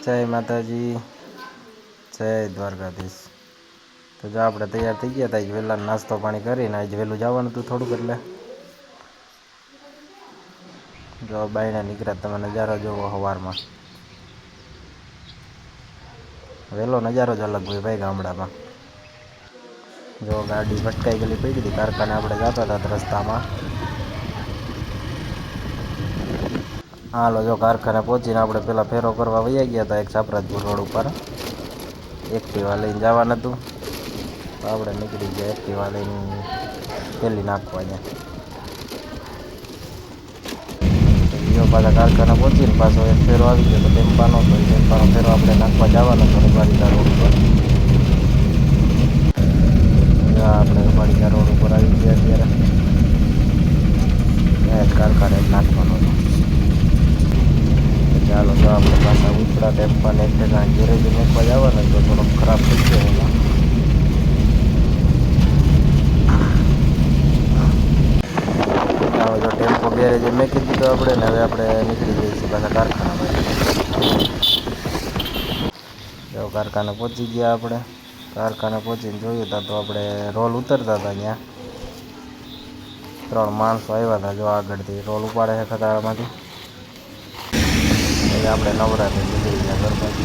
જય માતાજી, જય દ્વારકાધીશ। તો જો આપણે તૈયાર થઈ ગયા હતા, વહેલા નાસ્તો પાણી કરીને આજે વહેલું જવાનું હતું થોડુંક, એટલે જો બાયણા નીકળ્યા તમે નજારો જોવો સવારમાં। વહેલો નજારો જ અલગ હોય ભાઈ ગામડામાં। જો ગાડી ભટકાઈ ગયેલી પડી હતી, કારખાને આપણે જતા હતા રસ્તામાં। હાલો જો કારખાને પહોંચીને આપણે પહેલાં ફેરો કરવા વયા ગયા હતા એક છાપરાજપુર રોડ ઉપર। એક્ટિવા લઈને જવાનું હતું, તો આપણે નીકળી ગયા એક્ટિવા લઈને પેલી નાખવા અહીંયા। જો પાછા કારખાને પહોંચીને પાછો એક ફેરો આવી ગયો, તો ટેમ્પાનો તો એ ટેમ્પાનો ફેરો આપણે નાખવા જવાનો હતો રબારીકા રોડ ઉપર। આપણે રબારીકા રોડ ઉપર આવી ગયા અત્યારે, કારખાને નાખવાનો હતો। ચાલો જો આપણે પાછા ઉપરા ટેમ્પાને એક ઠેકાણે ગેરેજ નાખવા જવાનું તો થોડોક ખરાબ થઈ ગયો એમાં। જો ટેમ્પો ગેરેજ મેકી દીધો આપણે ને, હવે આપણે નીકળી જઈએ છીએ પાછા કારખાનામાં। જો કારખાને પહોંચી ગયા આપણે। કારખાને પહોંચીને જોયું હતા તો આપણે રોલ ઉતરતા હતા, ત્યાં 3 માણસો આવ્યા હતા। જો આગળથી રોલ ઉપાડે છે ખટારામાંથી, એટલે આપણે નવરાત્રી નીકળી ગયા ઘર બાજુ।